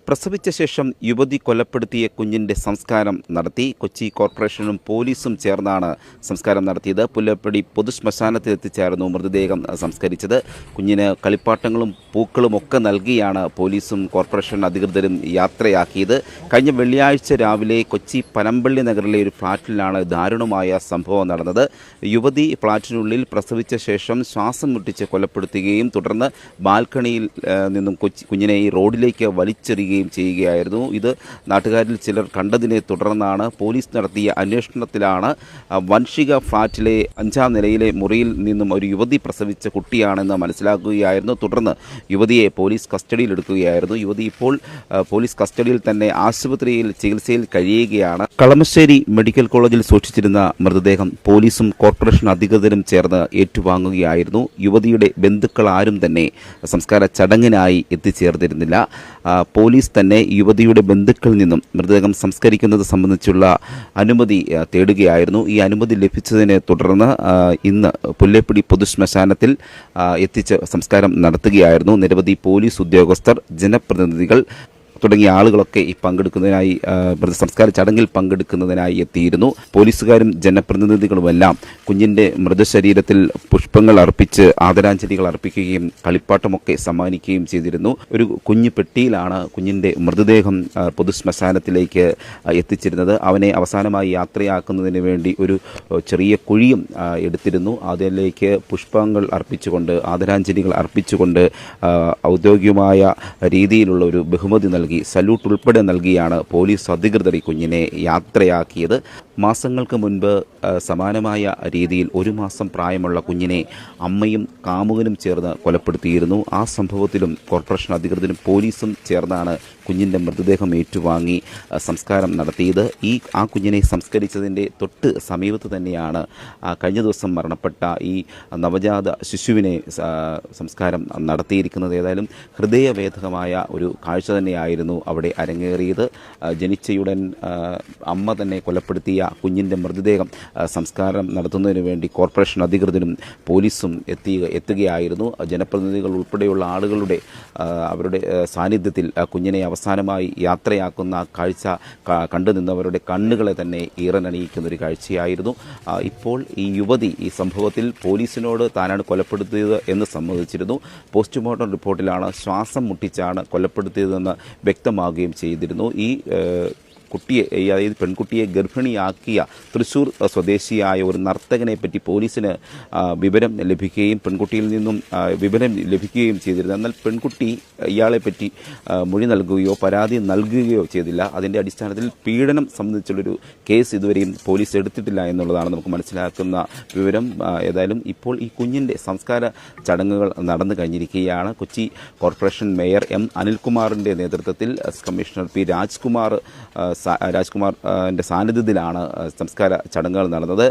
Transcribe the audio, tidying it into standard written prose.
പ്രസവിച്ച ശേഷം യുവതി കൊലപ്പെടുത്തിയ കുഞ്ഞിൻ്റെ സംസ്കാരം നടത്തി. കൊച്ചി കോർപ്പറേഷനും പോലീസും ചേർന്നാണ് സംസ്കാരം നടത്തിയത്. പുല്ലപ്പടി പൊതുശ്മശാനത്തിൽ എത്തിച്ചായിരുന്നു മൃതദേഹം സംസ്കരിച്ചത്. കുഞ്ഞിന് കളിപ്പാട്ടങ്ങളും പൂക്കളും ഒക്കെ നൽകിയാണ് പോലീസും കോർപ്പറേഷൻ അധികൃതരും യാത്രയാക്കിയത്. കഴിഞ്ഞ വെള്ളിയാഴ്ച രാവിലെ കൊച്ചി പനമ്പള്ളി നഗറിലെ ഒരു ഫ്ളാറ്റിലാണ് ദാരുണമായ സംഭവം നടന്നത്. യുവതി ഫ്ളാറ്റിനുള്ളിൽ പ്രസവിച്ച ശേഷം ശ്വാസം മുട്ടിച്ച് കൊലപ്പെടുത്തുകയും തുടർന്ന് ബാൽക്കണിയിൽ നിന്നും കുഞ്ഞിനെ ഈ റോഡിലേക്ക് വലിച്ചെറിയുകയും ചെയ്യുകയായിരുന്നു. ഇത് നാട്ടുകാരിൽ ചിലർ കണ്ടതിനെ തുടർന്നാണ് പോലീസ് നടത്തിയ അന്വേഷണത്തിലാണ് വൻഷിക ഫ്ളാറ്റിലെ 5ാം നിലയിലെ മുറിയിൽ നിന്നും ഒരു യുവതി പ്രസവിച്ച കുട്ടിയാണെന്ന് മനസ്സിലാക്കുകയായിരുന്നു. തുടർന്ന് യുവതിയെ പോലീസ് കസ്റ്റഡിയിലെടുക്കുകയായിരുന്നു. യുവതി ഇപ്പോൾ പോലീസ് കസ്റ്റഡിയിൽ തന്നെ ആശുപത്രിയിൽ ചികിത്സയിൽ കഴിയുകയാണ്. കളമശ്ശേരി മെഡിക്കൽ കോളേജിൽ സൂക്ഷിച്ചിരുന്ന മൃതദേഹം പോലീസും കോർപ്പറേഷൻ അധികൃതരും ചേർന്ന് ഏറ്റുവാങ്ങുകയായിരുന്നു. യുവതിയുടെ ബന്ധുക്കൾ ആരും തന്നെ സംസ്കാര ചടങ്ങിനായി എത്തിച്ചേർന്നിരുന്നില്ല. പോലീസ് തന്നെ യുവതിയുടെ ബന്ധുക്കളിൽ നിന്നും മൃതദേഹം സംസ്കരിക്കുന്നത് സംബന്ധിച്ചുള്ള അനുമതി തേടുകയായിരുന്നു. ഈ അനുമതി ലഭിച്ചതിനെ തുടർന്ന് ഇന്ന് പുല്ലേപ്പടി പൊതുശ്മശാനത്തിൽ എത്തിച്ച് സംസ്കാരം നടത്തുകയായിരുന്നു. നിരവധി പോലീസ് ഉദ്യോഗസ്ഥർ, ജനപ്രതിനിധികൾ തുടങ്ങിയ ആളുകളൊക്കെ ഈ പങ്കെടുക്കുന്നതിനായി സംസ്കാര ചടങ്ങിൽ പങ്കെടുക്കുന്നതിനായി എത്തിയിരുന്നു. പോലീസുകാരും ജനപ്രതിനിധികളുമെല്ലാം കുഞ്ഞിൻ്റെ മൃതശരീരത്തിൽ പുഷ്പങ്ങൾ അർപ്പിച്ച് ആദരാഞ്ജലികൾ അർപ്പിക്കുകയും കളിപ്പാട്ടമൊക്കെ സമ്മാനിക്കുകയും ചെയ്തിരുന്നു. ഒരു കുഞ്ഞു പെട്ടിയിലാണ് കുഞ്ഞിൻ്റെ മൃതദേഹം പൊതുശ്മശാനത്തിലേക്ക് എത്തിച്ചിരുന്നത്. അവനെ അവസാനമായി യാത്രയാക്കുന്നതിന് വേണ്ടി ഒരു ചെറിയ കുഴിയും എടുത്തിരുന്നു. അതിലേക്ക് പുഷ്പങ്ങൾ അർപ്പിച്ചുകൊണ്ട്, ആദരാഞ്ജലികൾ അർപ്പിച്ചുകൊണ്ട് ഔദ്യോഗികമായ രീതിയിലുള്ള ഒരു ബഹുമതി നൽകി, സല്യൂട്ട് ഉൾപ്പെടെ നൽകിയാണ് പോലീസ് അധികൃതർ ഈ കുഞ്ഞിനെ യാത്രയാക്കിയത്. മാസങ്ങൾക്ക് മുൻപ് സമാനമായ രീതിയിൽ 1 മാസം പ്രായമുള്ള കുഞ്ഞിനെ അമ്മയും കാമുകനും ചേർന്ന് കൊലപ്പെടുത്തിയിരുന്നു. ആ സംഭവത്തിലും കോർപ്പറേഷൻ അധികൃതരും പോലീസും ചേർന്നാണ് കുഞ്ഞിൻ്റെ മൃതദേഹം ഏറ്റുവാങ്ങി സംസ്കാരം നടത്തിയത്. ആ കുഞ്ഞിനെ സംസ്കരിച്ചതിൻ്റെ തൊട്ട് സമീപത്ത് തന്നെയാണ് കഴിഞ്ഞ ദിവസം മരണപ്പെട്ട ഈ നവജാത ശിശുവിനെ സംസ്കാരം നടത്തിയിരിക്കുന്നത്. ഏതായാലും ഹൃദയവേദകമായ ഒരു കാഴ്ച തന്നെയായിരുന്നു അവിടെ അരങ്ങേറിയത്. ജനിച്ചയുടൻ അമ്മ തന്നെ കൊലപ്പെടുത്തിയ കുഞ്ഞിൻ്റെ മൃതദേഹം സംസ്കാരം നടത്തുന്നതിന് വേണ്ടി കോർപ്പറേഷൻ അധികൃതരും പോലീസും എത്തുകയായിരുന്നു. ജനപ്രതിനിധികൾ ഉൾപ്പെടെയുള്ള ആളുകളുടെ അവരുടെ സാന്നിധ്യത്തിൽ കുഞ്ഞിനെ അവസാനമായി യാത്രയാക്കുന്ന കാഴ്ച കണ്ടു നിന്നവരുടെ കണ്ണുകളെ തന്നെ ഈറനണിയിക്കുന്നൊരു കാഴ്ചയായിരുന്നു. ഇപ്പോൾ ഈ യുവതി ഈ സംഭവത്തിൽ പോലീസിനോട് താനാണ് കൊലപ്പെടുത്തിയത് എന്ന് സമ്മതിച്ചിരുന്നു. പോസ്റ്റ്മോർട്ടം റിപ്പോർട്ടിലാണ് ശ്വാസം മുട്ടിച്ചാണ് കൊലപ്പെടുത്തിയതെന്ന് വ്യക്തമാവുകയും ചെയ്തിരുന്നു. ഈ കുട്ടിയെ, അതായത് പെൺകുട്ടിയെ ഗർഭിണിയാക്കിയ തൃശ്ശൂർ സ്വദേശിയായ ഒരു നർത്തകനെ പറ്റി പോലീസിന് വിവരം ലഭിക്കുകയും പെൺകുട്ടിയിൽ നിന്നും വിവരം ലഭിക്കുകയും ചെയ്തിരുന്നു. എന്നാൽ പെൺകുട്ടി ഇയാളെപ്പറ്റി മൊഴി നൽകുകയോ പരാതി നൽകുകയോ ചെയ്തില്ല. അതിൻ്റെ അടിസ്ഥാനത്തിൽ പീഡനം സംബന്ധിച്ചുള്ളൊരു കേസ് ഇതുവരെയും പോലീസ് എടുത്തിട്ടില്ല എന്നുള്ളതാണ് നമുക്ക് മനസ്സിലാക്കുന്ന വിവരം. ഏതായാലും ഇപ്പോൾ ഈ കുഞ്ഞിൻ്റെ സംസ്കാര ചടങ്ങുകൾ നടന്നു കഴിഞ്ഞിരിക്കുകയാണ്. കൊച്ചി കോർപ്പറേഷൻ മേയർ എം അനിൽകുമാറിൻ്റെ നേതൃത്വത്തിൽ കമ്മീഷണർ പി രാജ്കുമാറിൻ്റെ സാന്നിധ്യത്തിലാണ് സംസ്കാര ചടങ്ങുകൾ നടന്നത്.